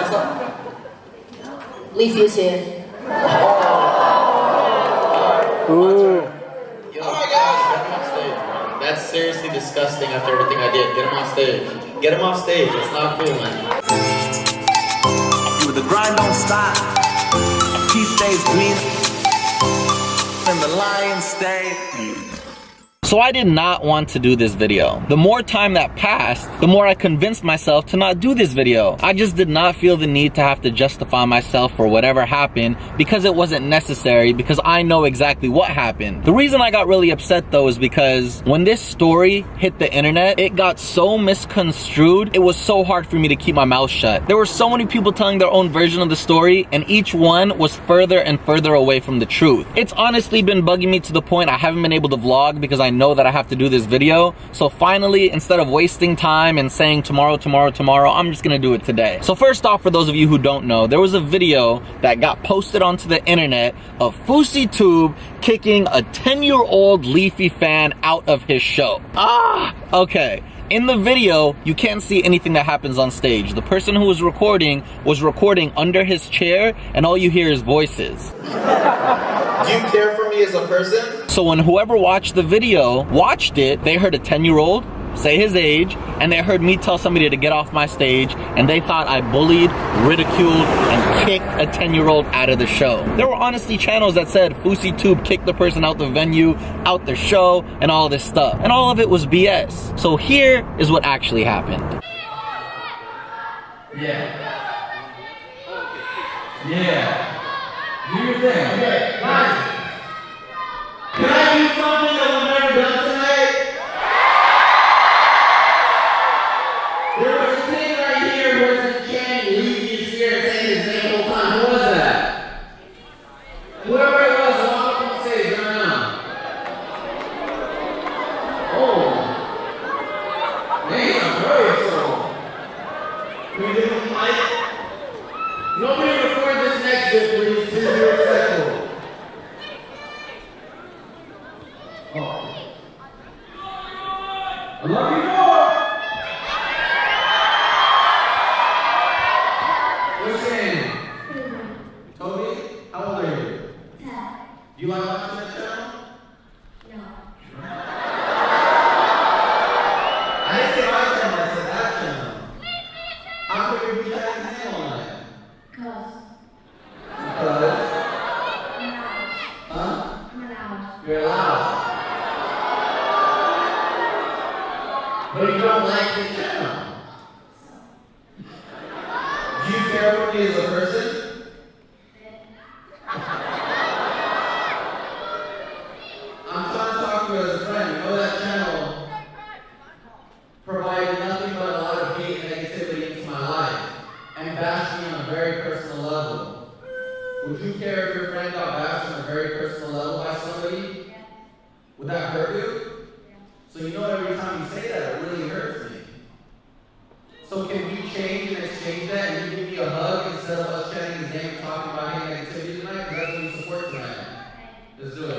What's up? Leafy is here. Ooh. Alright guys, get him off stage, man. That's seriously disgusting after everything I did. Get him off stage. Get him off stage. It's not cool, man. The grind don't stop. He stays green. And the lions stay. So I did not want to do this video. The more time that passed, the more I convinced myself to not do this video. I just did not feel the need to have to justify myself for whatever happened because it wasn't necessary, because I know exactly what happened. The reason I got really upset though is because when this story hit the internet, it got so misconstrued, it was so hard for me to keep my mouth shut. There were so many people telling their own version of the story, and each one was further and further away from the truth. It's honestly been bugging me to the point I haven't been able to vlog because I know that I have to do this video. So finally, instead of wasting time and saying tomorrow, I'm just gonna do it today. So first off, for those of you who don't know, there was a video that got posted onto the internet of FouseyTube kicking a 10-year-old Leafy fan out of his show. Okay. In the video, you can't see anything that happens on stage. The person who was recording under his chair, and all you hear is voices. Do you care for me as a person? So when whoever watched the video watched it, they heard a 10-year-old say his age, and they heard me tell somebody to get off my stage, and they thought I bullied, ridiculed, and kicked a 10-year-old out of the show. There were honestly channels that said FouseyTube kicked the person out the venue, out the show, and all this stuff. And all of it was BS. So here is what actually happened. Yeah. Do your thing. Okay, guys. Can I do something that we've never done tonight? There was a thing right here where it's chanting Leafy is here saying his name the whole time. Who was that? Whoever it was, walk up on stage right now. Oh. Man, I'm very soul. Can we give him a mic? Nobody record this next bit, please. This is respectful. Oh. I love you more. What's your name? Toby? How old are you? 10. Do you like watching that channel? No. I didn't say my channel, I said that channel. How could you be chatting his name all night? Because? Huh? You're allowed. But you don't like the channel. Do you care for me as a person? I'm trying to talk to you as a friend. You know that channel provided nothing but a lot of hate and negativity into my life and bashed me on a very personal level. Would you care if your friend got bashed on a very personal level by somebody? Would that hurt you? So you know every time you say that, it really hurts me. So can we change and exchange that, and you give me a hug instead of us chanting his name and talking about hate negativity tonight? Because that's what we support tonight. Let's do it.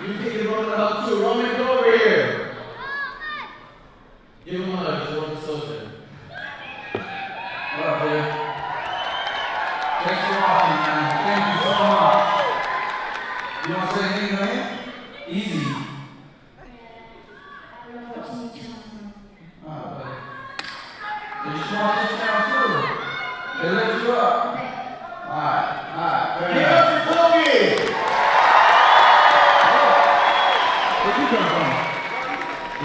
You can give Roman a hug too. Roman, come over here. Give him a hug, he's a Roman soldier. What up, dude? Thanks for watching, man. Thank you so much. You want to say anything to him? Easy. Oh, buddy. You should watch this channel too. They lift you up. Alright. Give it up for Toby! Where'd you come from?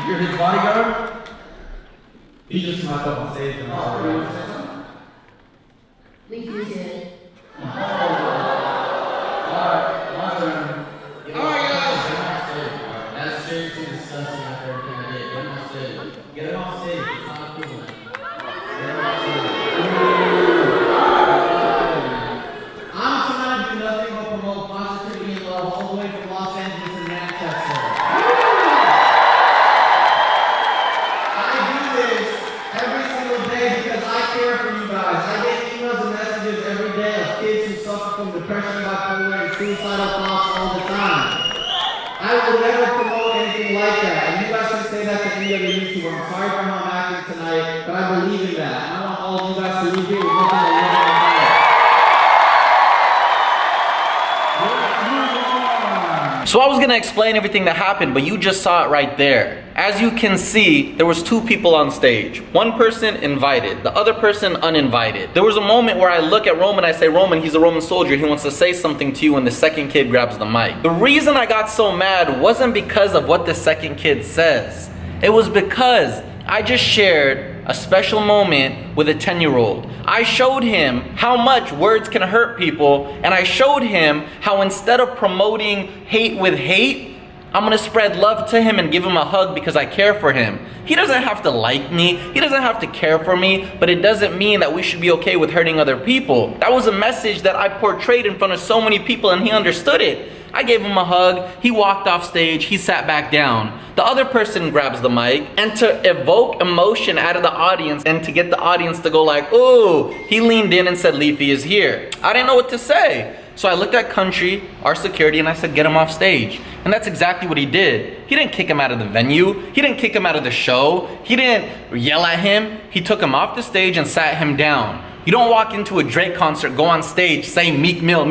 You're his bodyguard? He just snuck up on stage and all. You want to say something? Leafy is here. Alright, my turn. Alright guys! Get him off stage, bro. That's seriously disgusting after everything I did. Get him off stage. Get him off stage. It's not cool, man. Get him off stage. I'm trying to do nothing but promote positivity and love all the way from Los Angeles and Manchester. I do this every single day because I care for you guys. I get emails and messages every day of kids who suffer from depression, bipolar, and suicidal thoughts all the time. I will never promote anything like that. And you guys can say that to any any other YouTuber. I'm sorry for how I'm acting tonight, but I believe in that. And I want all of you guys to leave here with nothing but love in your heart. So I was gonna explain everything that happened, but you just saw it right there. As you can see, there was two people on stage. One person invited, the other person uninvited. There was a moment where I look at Roman, I say, Roman, he's a Roman soldier, he wants to say something to you, and the second kid grabs the mic. The reason I got so mad wasn't because of what the second kid says. It was because I just shared a special moment with a 10-year-old. I showed him how much words can hurt people, and I showed him how instead of promoting hate with hate, I'm gonna spread love to him and give him a hug because I care for him. He doesn't have to like me, he doesn't have to care for me, but it doesn't mean that we should be okay with hurting other people. That was a message that I portrayed in front of so many people, and he understood it. I gave him a hug, he walked off stage, he sat back down. The other person grabs the mic, and to evoke emotion out of the audience and to get the audience to go like, ooh, he leaned in and said, Leafy is here. I didn't know what to say. So I looked at Country, our security, and I said, get him off stage. And that's exactly what he did. He didn't kick him out of the venue. He didn't kick him out of the show. He didn't yell at him. He took him off the stage and sat him down. You don't walk into a Drake concert, go on stage, say Meek Mill,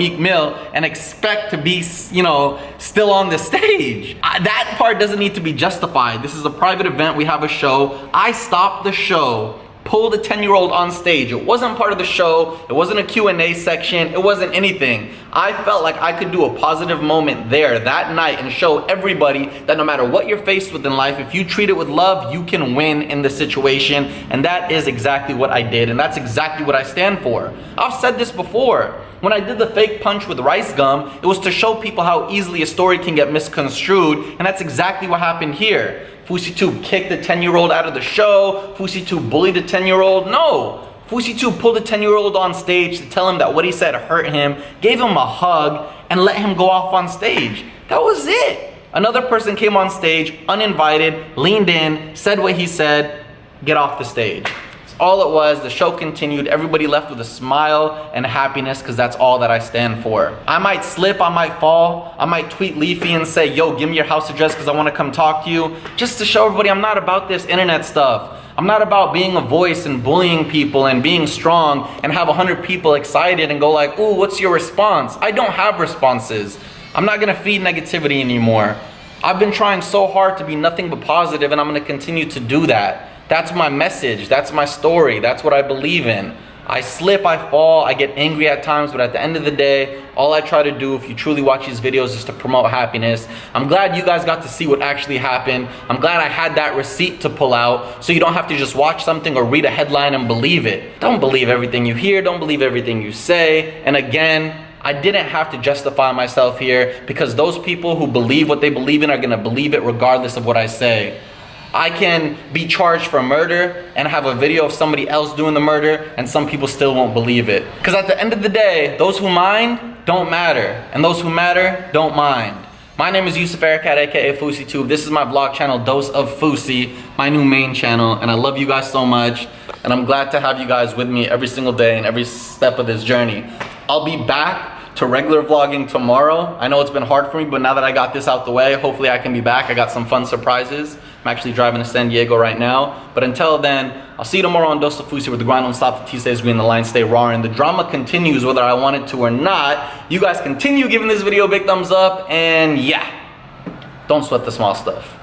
and expect to be, you know, still on the stage. That part doesn't need to be justified. This is a private event, we have a show. I stopped the show, pulled a 10-year-old on stage. It wasn't part of the show, it wasn't a Q&A section, it wasn't anything. I felt like I could do a positive moment there that night and show everybody that no matter what you're faced with in life, if you treat it with love, you can win in the situation. And that is exactly what I did, and that's exactly what I stand for. I've said this before. When I did the fake punch with rice gum, it was to show people how easily a story can get misconstrued, and that's exactly what happened here. Fousey2 kicked the 10-year-old out of the show. Fousey2 bullied a 10-year-old. No. Fousey2 pulled a 10-year-old on stage to tell him that what he said hurt him, gave him a hug, and let him go off on stage. That was it. Another person came on stage, uninvited, leaned in, said what he said, get off the stage. That's all it was. The show continued. Everybody left with a smile and happiness because that's all that I stand for. I might slip, I might fall, I might tweet Leafy and say, yo, give me your house address because I want to come talk to you, just to show everybody I'm not about this internet stuff. I'm not about being a voice and bullying people and being strong and have 100 people excited and go like, ooh, what's your response? I don't have responses. I'm not gonna feed negativity anymore. I've been trying so hard to be nothing but positive, and I'm gonna continue to do that. That's my message, that's my story, that's what I believe in. I slip, I fall, I get angry at times, but at the end of the day, all I try to do, if you truly watch these videos, is to promote happiness. I'm glad you guys got to see what actually happened. I'm glad I had that receipt to pull out, so you don't have to just watch something or read a headline and believe it. Don't believe everything you hear, don't believe everything you say. And again, I didn't have to justify myself here, because those people who believe what they believe in are gonna believe it regardless of what I say. I can be charged for murder and have a video of somebody else doing the murder, and some people still won't believe it. Because at the end of the day, those who mind don't matter, and those who matter don't mind. My name is Yusuf Ericat, aka Fousey2. This is my vlog channel, Dose of Fousey, my new main channel, and I love you guys so much, and I'm glad to have you guys with me every single day and every step of this journey. I'll be back to regular vlogging tomorrow. I know it's been hard for me, but now that I got this out the way, hopefully I can be back. I got some fun surprises. I'm actually driving to San Diego right now. But until then, I'll see you tomorrow on Dose of Fousey, where the grind don't stop, the tea stays green, the lines stay raw, and the drama continues whether I want it to or not. You guys continue giving this video a big thumbs up, and yeah, don't sweat the small stuff.